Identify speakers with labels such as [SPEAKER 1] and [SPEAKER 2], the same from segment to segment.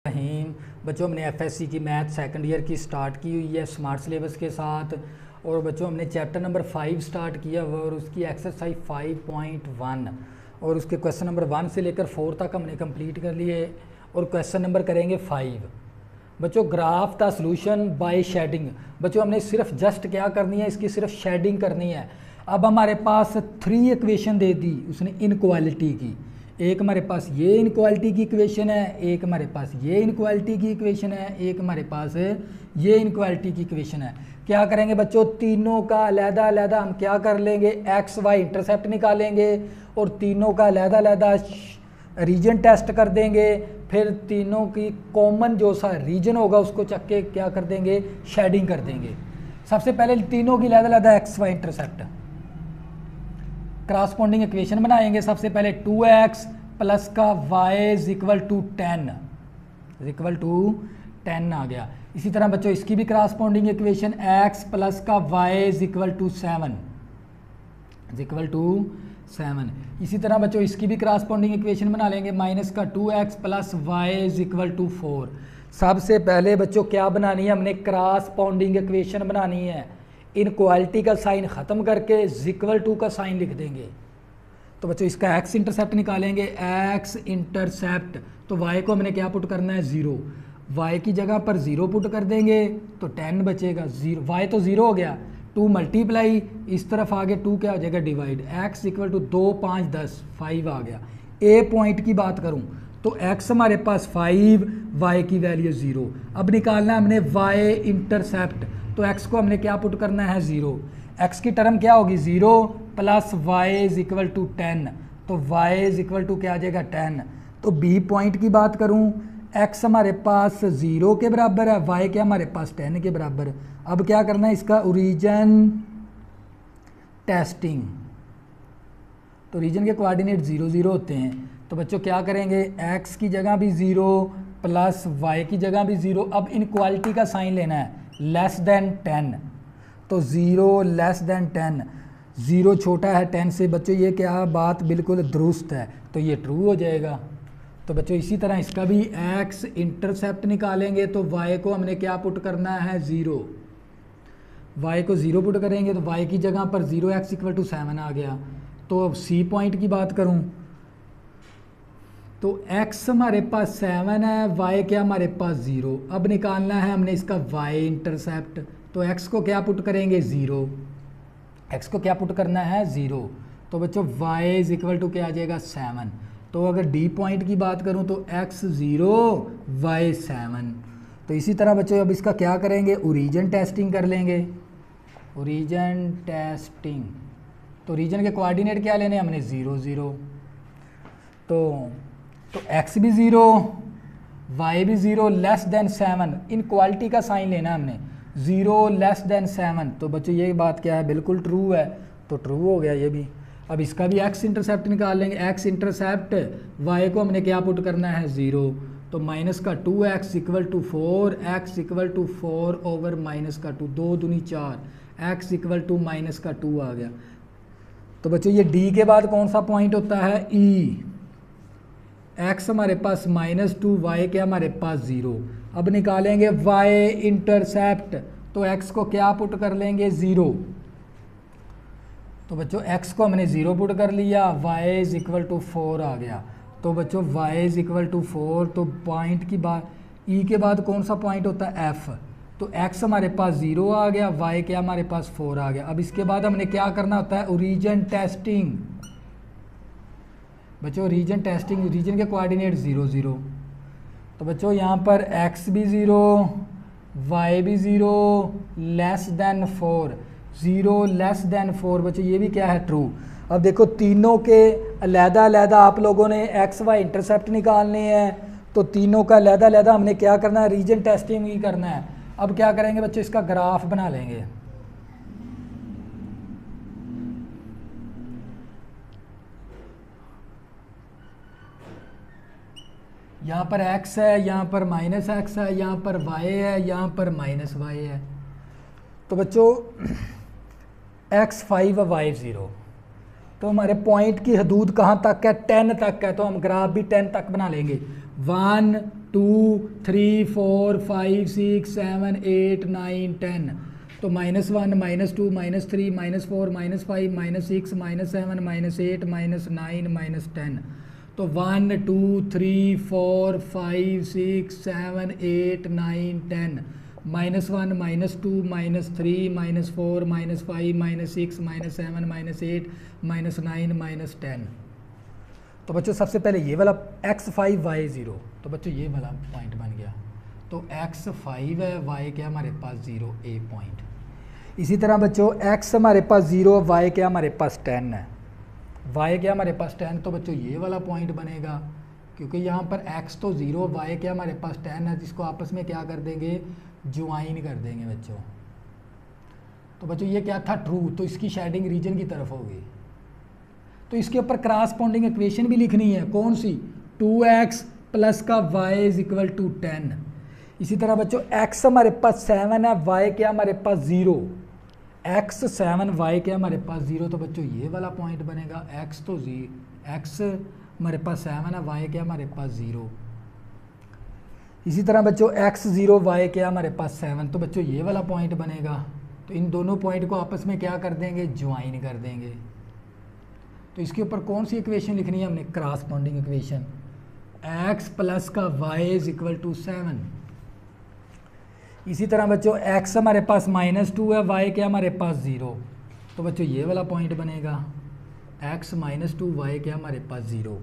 [SPEAKER 1] रहीम। बच्चों हमने एफएससी की मैथ सेकंड ईयर की स्टार्ट की हुई है स्मार्ट सिलेबस के साथ। और बच्चों हमने चैप्टर नंबर 5 स्टार्ट किया हुआ और उसकी एक्सरसाइज 5.1 और उसके क्वेश्चन नंबर 1 से लेकर 4 तक हमने कंप्लीट कर लिए और क्वेश्चन नंबर करेंगे 5। बच्चों graph the solution by shading. बच्चों हमने सिर्फ जस्ट क्या करनी है, इसकी सिर्फ शेडिंग करनी है। अब हमारे पास 3 इक्वेशन दे दी उसने इनक्वालिटी की। एक हमारे पास ये इनक्वालिटी की इक्वेशन है, एक हमारे पास ये इनक्वालिटी की इक्वेशन है, एक हमारे पास ये इनक्वालिटी की इक्वेशन है। क्या करेंगे बच्चों, तीनों का अलहदा अलहदा हम क्या कर लेंगे, एक्स वाई इंटरसेप्ट निकालेंगे और तीनों का अलहदा अलहदा रीजन टेस्ट कर देंगे। फिर तीनों की कॉमन जो सा रीजन होगा उसको चक के क्या कर देंगे, शेडिंग कर देंगे। सबसे पहले तीनों की अलहदा अलहदा x y intercept corresponding equation बनाएंगे। सबसे पहले 2x प्लस का y इज इक्वल टू 10 आ गया। इसी तरह बच्चों इसकी भी क्रॉसपोंडिंग इक्वेशन x प्लस का y इज इक्वल टू 7। इसी तरह बच्चों इसकी भी क्रॉसपोंडिंग इक्वेशन बना लेंगे, माइनस का 2x plus y is equal to 4। सबसे पहले बच्चों क्या बनानी है, हमने क्रॉसपोंडिंग इक्वेशन बनानी है। इनक्वालिटी का साइन ख़त्म करके इक्वल टू का साइन लिख देंगे। तो बच्चों इसका एक्स इंटरसेप्ट निकालेंगे, एक्स इंटरसेप्ट तो y को हमने क्या पुट करना है 0, y की जगह पर 0 पुट कर देंगे तो 10 बचेगा। 0 y तो 0 हो गया, 2 मल्टीप्लाई इस तरफ आगे 2 क्या हो जाएगा डिवाइड, x इक्वल टू 2 5 10 5 आ गया। ए पॉइंट की बात करूं तो x हमारे पास 5, y की वैल्यू 0। अब निकालना है हमने y इंटरसेप्ट, तो x को हमने क्या पुट करना है 0। x की टर्म क्या होगी 0 plus y is equal to 10, तो y इज इक्वल टू क्या आ जाएगा 10। तो b पॉइंट की बात करूं, x हमारे पास 0 के बराबर है, y क्या हमारे पास 10 के बराबर है। अब क्या करना है, इसका ओरिजिन टेस्टिंग। तो रीजन के कोऑर्डिनेट 0 0 होते हैं, तो बच्चों क्या करेंगे, x की जगह भी 0 प्लस y की जगह भी 0। अब इनक्वालिटी का साइन लेना है, लेस देन 10, तो 0 लेस देन 10, 0 छोटा है 10 से। बच्चों ये क्या बात बिल्कुल दुरुस्त है, तो ये ट्रू हो जाएगा। तो बच्चों इसी तरह इसका भी x इंटरसेप्ट निकालेंगे, तो y को हमने क्या पुट करना है 0, y को 0 पुट करेंगे तो y की जगह पर 0x इक्वल टू 7 आ गया। तो अब c पॉइंट की बात करूं तो x हमारे पास 7 है, y क्या हमारे पास 0। अब निकालना है हमने इसका y इंटरसेप्ट, तो x को क्या पुट करेंगे 0, x को क्या पुट करना है 0। तो बच्चों y इज इक्वल टू क्या आ जाएगा 7। तो अगर d पॉइंट की बात करूं तो x 0 y 7। तो इसी तरह बच्चों अब इसका क्या करेंगे, ओरिजिन टेस्टिंग कर लेंगे, ओरिजिन टेस्टिंग। तो रीजन के कोऑर्डिनेट क्या लेने हमने 0 0, तो x भी 0 y भी 0 लेस देन 7। इनक्वालिटी का साइन लेना हमने 0 लेस देन 7। तो बच्चों ये बात क्या है, बिल्कुल ट्रू है, तो ट्रू हो गया ये भी। अब इसका भी x इंटरसेप्ट निकाल लेंगे, x इंटरसेप्ट y को हमने क्या पुट करना है 0, तो माइनस का 2x equal to 4, x equal to 4 over minus का 2, 2 दूनी 4, x इक्वल टू माइनस का 2 आ गया। तो बच्चों ये d के बाद कौन सा पॉइंट होता है e, x हमारे पास -2, y क्या हमारे पास 0। अब निकालेंगे y इंटरसेप्ट, तो x को क्या पुट कर लेंगे 0। तो बच्चों x को हमने 0 पुट कर लिया, y इज इक्वल टू 4 आ गया। तो बच्चों y इज इक्वल टू 4, तो पॉइंट की बात e के बाद कौन सा पॉइंट होता है f, तो x हमारे पास 0 आ गया, y क्या हमारे पास 4 आ गया। अब इसके बाद हमने क्या करना होता है, ओरिजिन टेस्टिंग। बच्चों रीजन टेस्टिंग, रीजन के कोऑर्डिनेट 0 0, तो बच्चों यहाँ पर x भी 0 y भी 0 लेस देन 4, 0 लेस देन 4। बच्चों ये भी क्या है ट्रू। अब देखो तीनों के अलहदा अलहदा आप लोगों ने x y इंटरसेप्ट निकालने हैं, तो तीनों का अलहदा अलहदा हमने क्या करना है, रीजन टेस्टिंग ही करना है। अब क्या करेंगे बच्चों, इसका ग्राफ बना लेंगे। यहाँ पर x है, यहाँ पर -x है, यहाँ पर y है, यहाँ पर -y है। तो बच्चों x 5 y 0, तो हमारे पॉइंट की हदूद कहाँ तक है, 10 तक है, तो हम ग्राफ भी 10 तक बना लेंगे। 1 2 3 4 5 6 7 8 9 10 तो -1 -2 -3 -4 -5 -6 -7 -8 -9 -10 तो 1 2 3 4 5 6 7 8 9 10 -1 -2 -3 -4 -5 -6 -7 -8 -9 -10 तो बच्चों सबसे पहले ये वाला x5 y0 तो बच्चों ये वाला पॉइंट बन गया तो x5 है y क्या हमारे पास 0 a पॉइंट। इसी तरह बच्चों x हमारे पास 0 y क्या हमारे पास 10 है y क्या हमारे पास 10 तो बच्चों ये वाला पॉइंट बनेगा क्योंकि यहाँ पर x तो 0 y क्या हमारे पास 10 है जिसको आपस में क्या कर देंगे ज्वाइन कर देंगे बच्चों। तो बच्चों ये क्या था ट्रू तो इसकी शेडिंग रीजन की तरफ होगी तो इसके ऊपर क्रॉसपोंडिंग इक्वेशन भी लिखनी है कौन सी 2x प्लस का y इज इक्वल टू 10। इसी तरह बच्चों x हमारे पास 7 है y क्या हमारे पास 0 x 7 y क्या हमारे पास 0 तो बच्चों ये वाला पॉइंट बनेगा x तो x हमारे पास 7 है y क्या हमारे पास 0। इसी तरह बच्चों x 0 y क्या हमारे पास 7 तो बच्चों ये वाला पॉइंट बनेगा तो इन दोनों पॉइंट को आपस में क्या कर देंगे ज्वाइन कर देंगे। तो इसके ऊपर कौन सी इक्वेशन लिखनी है हमने क्रॉसपोंडिंग इक्वेशन x प्लस का y इज इक्वल टू 7। इसी तरह बच्चों x हमारे पास -2 है y क्या हमारे पास 0 तो बच्चों ये वाला पॉइंट बनेगा x -2 y क्या हमारे पास 0।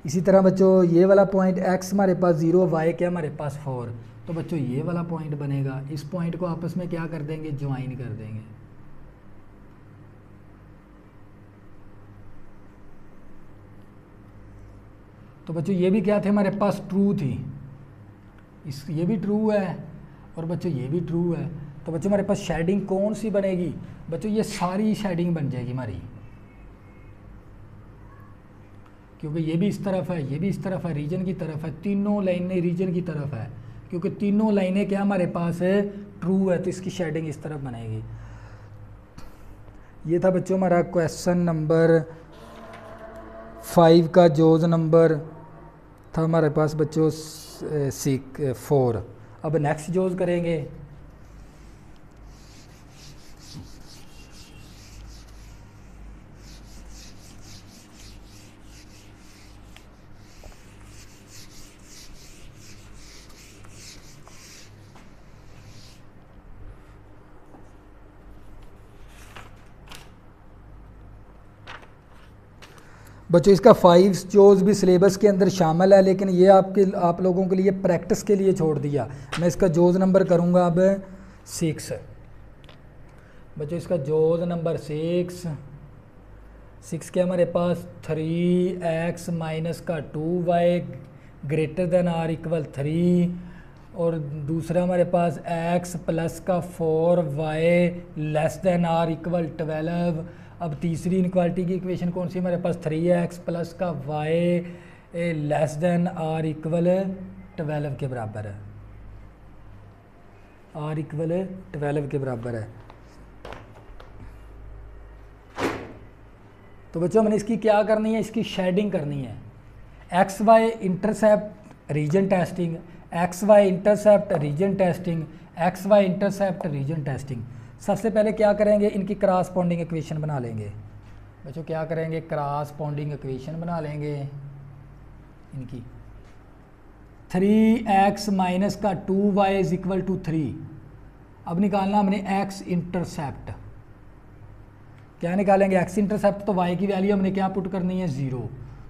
[SPEAKER 1] इसी तरह बच्चों ये वाला पॉइंट x हमारे पास 0 y क्या हमारे पास 4 तो बच्चों ये वाला पॉइंट बनेगा इस पॉइंट को आपस में क्या कर देंगे ज्वाइन कर देंगे। तो बच्चों ये भी क्या थे हमारे पास ट्रू थी ये भी ट्रू है और बच्चों ये भी ट्रू है तो बच्चों हमारे पास शेडिंग कौन सी बनेगी बच्चों ये सारी शेडिंग बन जाएगी हमारी क्योंकि ये भी इस तरफ है ये भी इस तरफ है रीजन की तरफ है तीनों लाइनें रीजन की तरफ है क्योंकि तीनों लाइनें क्या हमारे पास है ट्रू है तो इसकी शेडिंग इस तरफ बनेगी। ये था बच्चों हमारा क्वेश्चन नंबर 5 का जोज नंबर था हमारे पास बच्चों 4। अब नेक्स्ट जोज करेंगे। बच्चों इसका 5 जोज भी सिलेबस के अंदर शामिल है लेकिन ये आप लोगों के लिए प्रैक्टिस के लिए छोड़ दिया। मैं इसका जोज नंबर करूँगा अब 6। बच्चों इसका जोज नंबर 6 के हमारे पास 3x माइनस का 2y greater than or equal 3 और दूसरा हमारे पास x प्लस का 4y less than or equal 12। अब तीसरी इनक्वालिटी की इक्वेशन कौन सी हमारे पास 3x प्लस का y less than or equal 12 के बराबर है आर इक्वल 12 के बराबर है। तो बच्चों मैंने इसकी क्या करनी है इसकी शेडिंग करनी है x y intercept region testing x y intercept region testing x y intercept region testing. सबसे पहले क्या करेंगे इनकी क्रॉसपोंडिंग इक्वेशन बना लेंगे बच्चों क्या करेंगे क्रॉसपोंडिंग इक्वेशन बना लेंगे इनकी 3x माइनस का 2y इज इक्वल टू 3। अब निकालना हमने x इंटरसेप्ट क्या निकालेंगे x इंटरसेप्ट तो y की वैल्यू हमने क्या पुट करनी है 0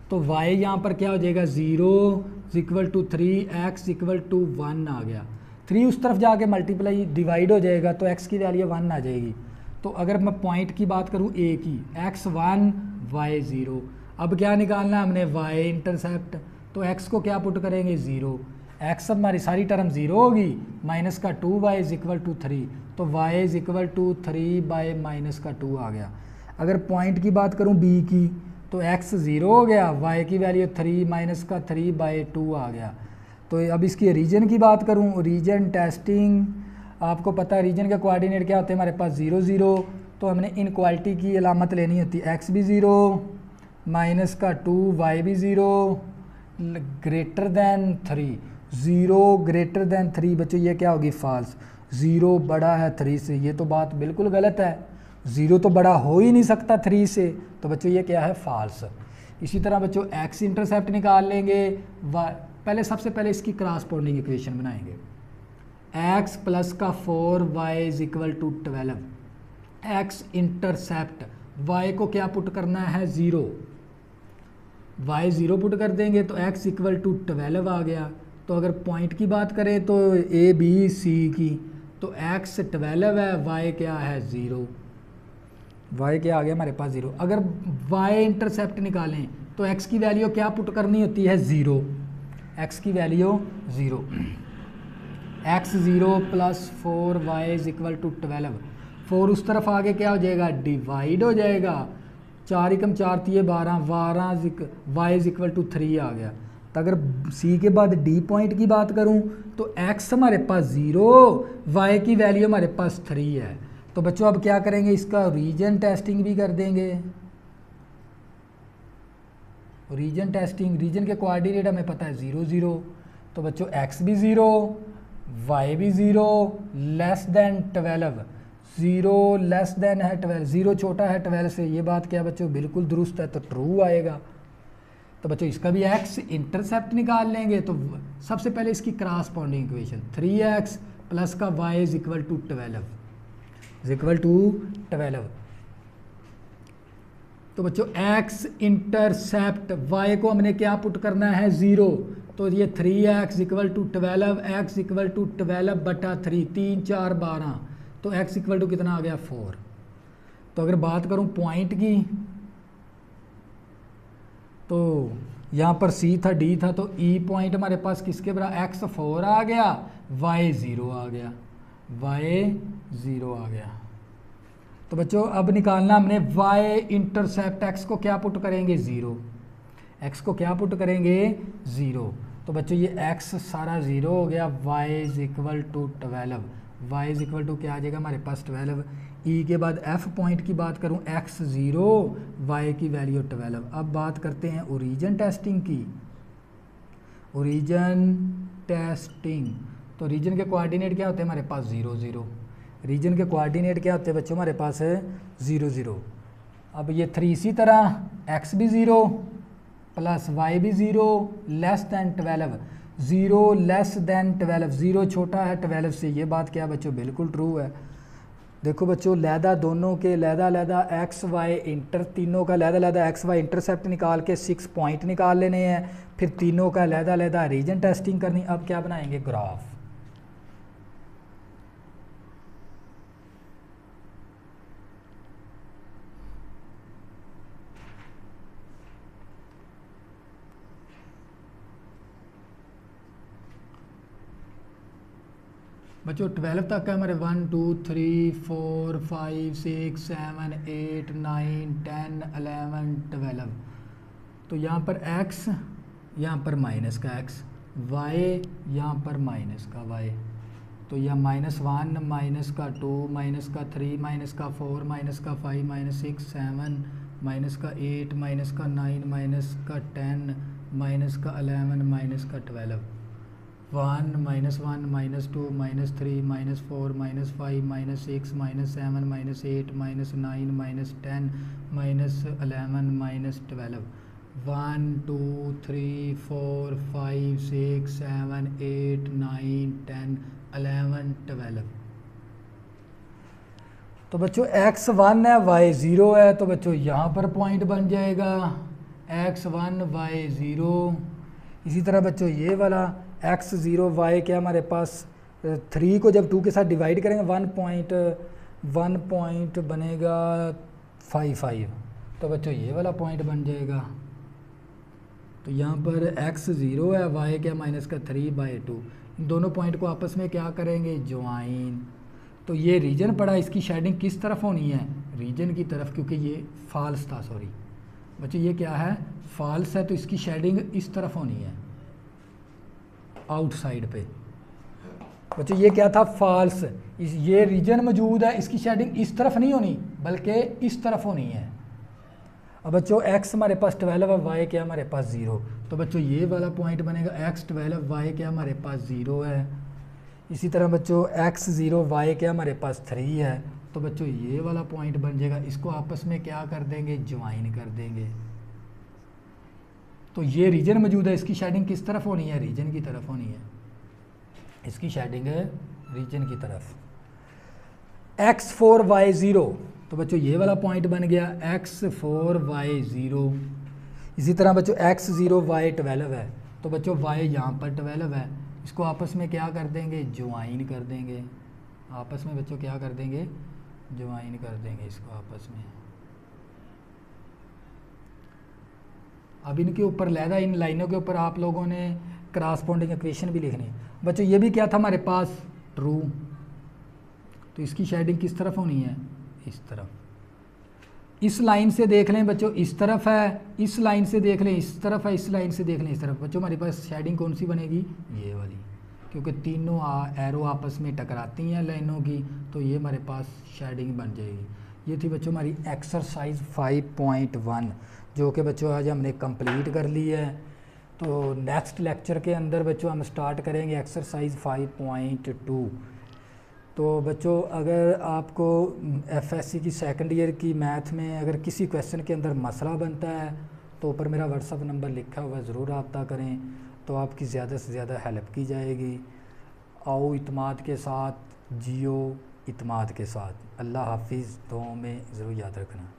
[SPEAKER 1] तो y यहाँ पर क्या हो जाएगा 0 is equal to 3x equal to 1 आ गया 3 उस तरफ जाके मल्टीप्लाई डिवाइड हो जाएगा तो x की वैल्यू 1 आ जाएगी। तो अगर मैं पॉइंट की बात करूँ a की x 1 y 0 अब क्या निकालना है हमने y इंटरसेप्ट तो x को क्या पुट करेंगे 0 x हमारी सारी टर्म 0 होगी माइनस का 2y इज इक्वल टू 3 तो y is equal to 3 by minus का 2 आ गया। अगर पॉइंट की बात करूँ b की तो x 0 हो गया y की वैल्यू 3 माइनस का 3 बाय 2 आ गया। तो अब इसकी रीजन की बात करूं रीजन टेस्टिंग आपको पता है रीजन के कोऑर्डिनेट क्या होते हैं हमारे पास 0 0 तो हमने इनक्वालिटी की अलामत लेनी होती है x भी 0 माइनस का 2 y भी 0 ग्रेटर दैन 3 0 ग्रेटर दैन 3 बच्चों ये क्या होगी फॉल्स। 0 बड़ा है 3 से, ये तो बात बिल्कुल गलत है, 0 तो बड़ा हो ही नहीं सकता 3 से, तो बच्चों ये क्या है फॉल्स। इसी तरह बच्चों एक्स इंटरसेप्ट निकाल लेंगे, पहले सबसे पहले इसकी क्रॉसपोंडिंग इक्वेशन बनाएंगे। x प्लस का 4y is equal to 12, x intercept y को क्या पुट करना है 0, y 0 पुट कर देंगे तो x इक्वल टू 12 आ गया। तो अगर पॉइंट की बात करें तो a b c की, तो x 12 है, y क्या है 0, y क्या आ गया हमारे पास 0। अगर y इंटरसेप्ट निकालें तो x की वैल्यू क्या पुट करनी होती है 0, x की value 0, x 0 plus 4y is equal to 12, 4 उस तरफ आगे क्या हो जाएगा डिवाइड हो जाएगा, 4 एकम 4 3 12, 12 y इज इक्वल टू 3 आ गया। तो अगर c के बाद d पॉइंट की बात करूं तो x हमारे पास 0, y की वैल्यू हमारे पास 3 है। तो बच्चों अब क्या करेंगे, इसका रीजन टेस्टिंग भी कर देंगे। रीजन टेस्टिंग, रीजन के कोऑर्डिनेट हमें पता है 0 0, तो बच्चों x भी 0, y भी 0, लेस देन 12, 0 लेस देन है 12, 0 छोटा है 12 से, ये बात क्या बच्चों बिल्कुल दुरुस्त है, तो ट्रू आएगा। तो बच्चों इसका भी x इंटरसेप्ट निकाल लेंगे, तो सबसे पहले इसकी क्रॉसपोंडिंग इक्वेशन 3x प्लस का y is equal to 12 is equal to 12। तो बच्चों x इंटरसेप्ट y को हमने क्या पुट करना है 0, तो ये 3x equal to 12, x equal to 12 बटा 3, 3 4 12, तो x इक्वल टू कितना आ गया 4। तो अगर बात करूं पॉइंट की, तो यहाँ पर C था D था, तो E पॉइंट हमारे पास किसके बराबर, x 4 आ गया, y 0 आ गया, y 0 आ गया। तो बच्चों अब निकालना हमने y इंटरसेप्ट, x को क्या पुट करेंगे 0, x को क्या पुट करेंगे 0, तो बच्चों ये x सारा 0 हो गया, y is equal to 12, y is equal to क्या आ जाएगा हमारे पास 12। E के बाद F पॉइंट की बात करूं x 0, y की वैल्यू 12। अब बात करते हैं ओरिजिन टेस्टिंग की, ओरिजिन टेस्टिंग। तो रीजन के कोऑर्डिनेट क्या होते हैं हमारे पास 0 0, रीजन के कोऑर्डिनेट क्या होते हैं बच्चों हमारे पास है 0 0। अब ये 3 इसी तरह x भी 0 प्लस y भी 0 लेस दैन 12, 0 लेस दैन 12, 0 छोटा है 12 से, ये बात क्या बच्चों बिल्कुल ट्रू है। देखो बच्चों लहदा दोनों के लहदा एक्स वाई इंटर, तीनों का लहदा एक्स वाई इंटरसेप्ट निकाल के 6 पॉइंट निकाल लेने हैं, फिर तीनों का लहदा रीजन टेस्टिंग करनी। अब क्या बनाएंगे ग्राफ। बच्चों 12 तक है हमारे 1 2 3 4 5 6 7 8 9 10 11 12। तो यहाँ पर x, यहाँ पर माइनस का x, y यहाँ पर माइनस का y, तो यह -1 माइनस का 2 माइनस का 3 माइनस का 4 माइनस का 5 माइनस 6 7 माइनस का 8 माइनस का 9 माइनस का 10 माइनस का 11 माइनस का 12, 1 -1 -2 -3 -4 -5 -6 -7 -8 -9 -10 -11 -12, 1 2 3 4 5 6 7 8 9 10 11 12। तो बच्चों x 1 है y 0 है, तो बच्चों यहाँ पर पॉइंट बन जाएगा x 1 y 0। इसी तरह बच्चों ये वाला x 0 y क्या हमारे पास 3 को जब 2 के साथ डिवाइड करेंगे 1 पॉइंट बनेगा 5, तो बच्चों ये वाला पॉइंट बन जाएगा। तो यहाँ पर x 0 है, y क्या माइनस का 3/2, इन दोनों पॉइंट को आपस में क्या करेंगे ज्वाइन। तो ये रीजन पड़ा, इसकी शेडिंग किस तरफ होनी है रीजन की तरफ, क्योंकि ये फॉल्स था, सॉरी बच्चों ये क्या है फॉल्स है, तो इसकी शेडिंग इस तरफ होनी है आउटसाइड पे। बच्चों ये क्या था फॉल्स, ये रीजन मौजूद है, इसकी शेडिंग इस तरफ नहीं होनी बल्कि इस तरफ होनी है। अब बच्चों x हमारे पास 12 है, y क्या हमारे पास 0, तो बच्चों ये वाला पॉइंट बनेगा x12 y क्या हमारे पास 0 है। इसी तरह बच्चों x0 y क्या हमारे पास 3 है। तो बच्चों ये वाला पॉइंट बन जाएगा, इसको आपस में क्या कर देंगे, ज्वाइन कर देंगे। तो ये रीजन मौजूद है, इसकी शेडिंग किस तरफ होनी है, रीजन की तरफ होनी है। इसकी शेडिंग है रीजन की तरफ। x4 y0, तो बच्चों ये वाला पॉइंट बन गया x4 y0। इसी तरह बच्चों x0 y12 है, तो बच्चों y यहाँ पर 12 है, इसको आपस में क्या कर देंगे, ज्वाइन कर देंगे। आपस में बच्चों क्या कर देंगे, ज्वाइन कर देंगे इसको आपस में। अब इनके ऊपर लहदा, इन लाइनों के ऊपर आप लोगों ने क्रॉसपॉन्डिंग इक्वेशन भी लिखनी है। बच्चों ये भी क्या था हमारे पास, ट्रू। तो इसकी शेडिंग किस तरफ होनी है, इस तरफ। इस लाइन से देख लें बच्चों इस तरफ है, इस लाइन से देख लें इस तरफ है, इस लाइन से देख लें इस तरफ। बच्चों हमारे पास शेडिंग कौन सी बनेगी, ये वाली, क्योंकि तीनों एरो आपस में टकराती हैं लाइनों की, तो ये हमारे पास शेडिंग बन जाएगी। ये थी बच्चों हमारी एक्सरसाइज 5.1, जो कि बच्चों आज हमने कंप्लीट कर ली है। तो नेक्स्ट लेक्चर के अंदर बच्चों हम स्टार्ट करेंगे एक्सरसाइज 5.2। तो बच्चों अगर आपको एफएससी की सेकंड ईयर की मैथ में अगर किसी क्वेश्चन के अंदर मसला बनता है तो ऊपर मेरा व्हाट्सअप नंबर लिखा हुआ है, ज़रूर रब्ता करें, तो आपकी ज़्यादा से ज़्यादा हेल्प की जाएगी। आओ इत्माद के साथ, जियो इत्माद के साथ। अल्लाह हाफिज़, दुआओं में ज़रूर याद रखना।